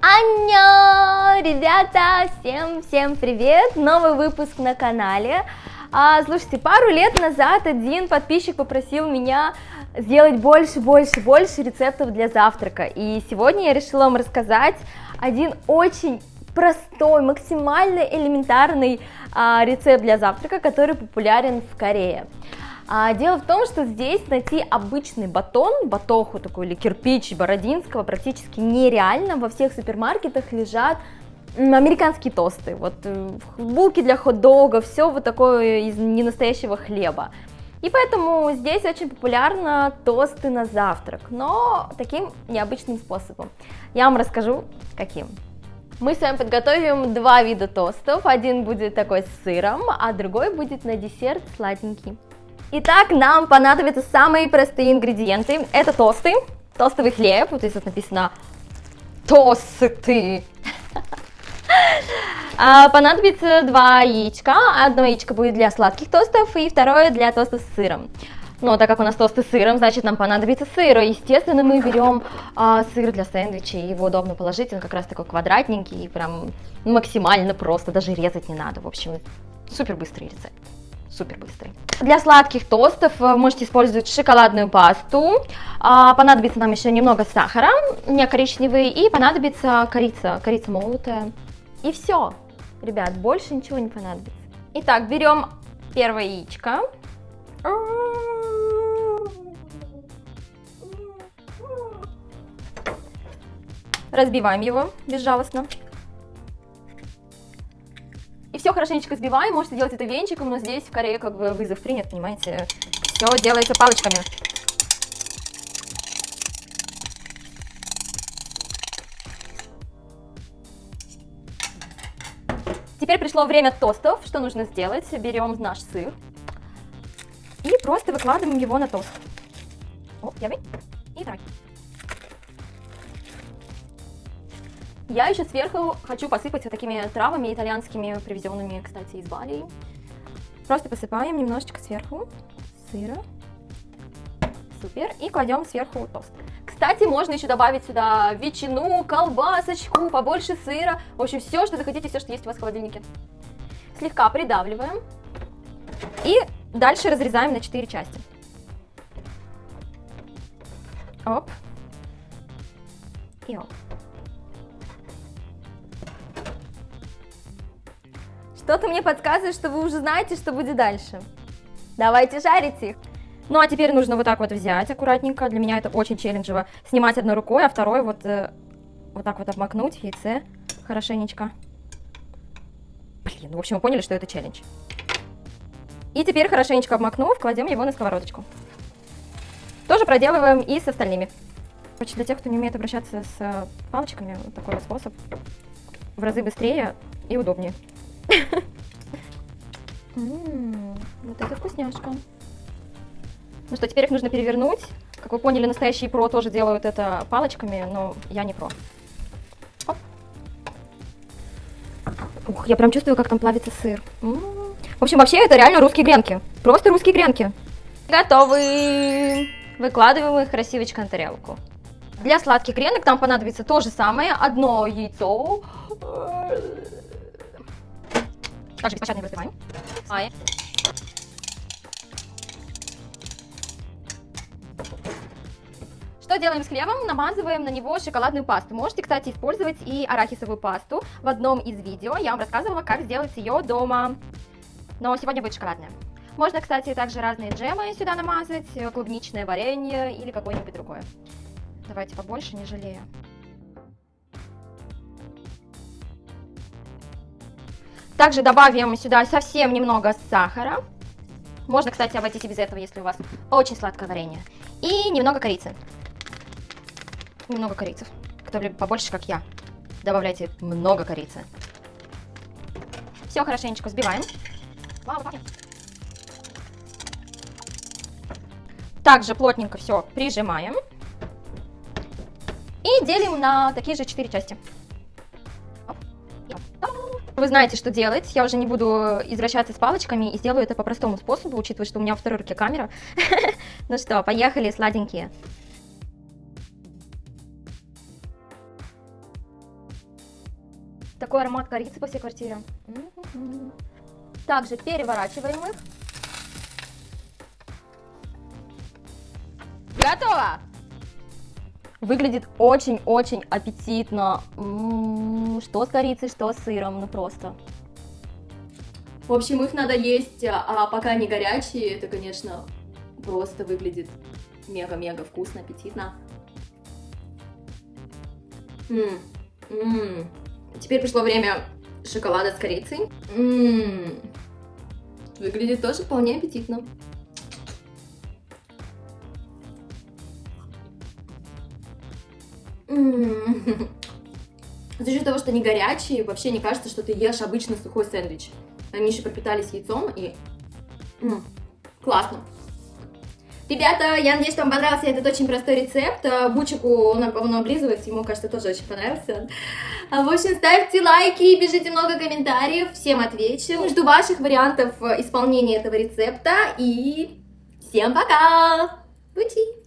Аньо, ребята, всем привет, новый выпуск на канале. Слушайте, пару лет назад один подписчик попросил меня сделать больше рецептов для завтрака, и сегодня я решила вам рассказать один очень простой, максимально элементарный рецепт для завтрака, который популярен в Корее. Дело в том, что здесь найти обычный батоху такой или кирпич бородинского практически нереально. Во всех супермаркетах лежат американские тосты, вот булки для хот-дога, все вот такое из ненастоящего хлеба. И поэтому здесь очень популярны тосты на завтрак, но таким необычным способом. Я вам расскажу, каким. Мы с вами подготовим два вида тостов. Один будет такой с сыром, а другой будет на десерт сладенький. Итак, нам понадобятся самые простые ингредиенты. Это тосты, тостовый хлеб, вот здесь вот написано тосты. Понадобится два яичка. Одно яичко будет для сладких тостов и второе для тостов с сыром. Но так как у нас тосты с сыром, значит нам понадобится сыр. Естественно, мы берем сыр для сэндвичей. Его удобно положить, он как раз такой квадратненький, прям максимально просто, даже резать не надо. В общем, супер быстрый рецепт. Супер быстрый. Для сладких тостов вы можете использовать шоколадную пасту. Понадобится нам еще немного сахара, не коричневый, и понадобится корица молотая. И все, ребят, больше ничего не понадобится. Итак, берем первое яичко. Разбиваем его безжалостно. И все хорошенечко взбиваем, можете делать это венчиком, но здесь в Корее как бы вызов принят, понимаете, все делается палочками. Теперь пришло время тостов. Что нужно сделать? Берем наш сыр и просто выкладываем его на тост. Первый и второй. Я еще сверху хочу посыпать вот такими травами итальянскими, привезенными, кстати, из Бали. Просто посыпаем немножечко сверху сыра. Супер. И кладем сверху тост. Кстати, можно еще добавить сюда ветчину, колбасочку, побольше сыра. В общем, все, что захотите, все, что есть у вас в холодильнике. Слегка придавливаем. И дальше разрезаем на 4 части. Оп. И оп. Что-то мне подсказывает, что вы уже знаете, что будет дальше. Давайте жарить их. Ну а теперь нужно вот так вот взять аккуратненько. Для меня это очень челленджево. Снимать одной рукой, а второй вот так вот обмакнуть в яйце хорошенечко. Блин, ну в общем вы поняли, что это челлендж. И теперь хорошенечко обмакнув, кладем его на сковородочку. Тоже проделываем и с остальными. Короче, для тех, кто не умеет обращаться с палочками, вот такой вот способ в разы быстрее и удобнее. Вот это вкусняшка. Ну что, теперь их нужно перевернуть. Как вы поняли, настоящие про тоже делают это палочками, но я не про. Оп. Ух, я прям чувствую, как там плавится сыр. В общем, вообще это реально русские гренки. Просто русские гренки. Готовы. Выкладываем их красивочко на тарелку. Для сладких гренок нам понадобится то же самое. Одно яйцо. Также беспощадно разбиваем. Что делаем с хлебом? Намазываем на него шоколадную пасту. Можете, кстати, использовать и арахисовую пасту. В одном из видео я вам рассказывала, как сделать ее дома. Но сегодня будет шоколадная. Можно, кстати, также разные джемы сюда намазать, клубничное варенье или какое-нибудь другое. Давайте побольше, не жалея. Также добавим сюда совсем немного сахара. Можно, кстати, обойтись и без этого, если у вас очень сладкое варенье. И немного корицы. Немного корицы. Кто любит побольше, как я, добавляйте много корицы. Все хорошенечко взбиваем. Также плотненько все прижимаем. И делим на такие же 4 части. Вы знаете, что делать. Я уже не буду извращаться с палочками и сделаю это по простому способу, учитывая, что у меня во второй руке камера. Ну что, поехали, сладенькие. Такой аромат корицы по всей квартире. Также переворачиваем их. Готово! Выглядит очень-очень аппетитно. Что с корицей, что с сыром, ну просто. В общем, их надо есть, а пока они горячие, это, конечно, просто выглядит мега-мега вкусно, аппетитно. Теперь пришло время шоколада с корицей. Выглядит тоже вполне аппетитно. За счет того, что они горячие, вообще не кажется, что ты ешь обычный сухой сэндвич. Они еще пропитались яйцом и... классно. Ребята, я надеюсь, что вам понравился этот очень простой рецепт. Бучику, он облизывается, ему, кажется, тоже очень понравился. В общем, ставьте лайки, пишите много комментариев, всем отвечу. Жду ваших вариантов исполнения этого рецепта. И всем пока! Бучи!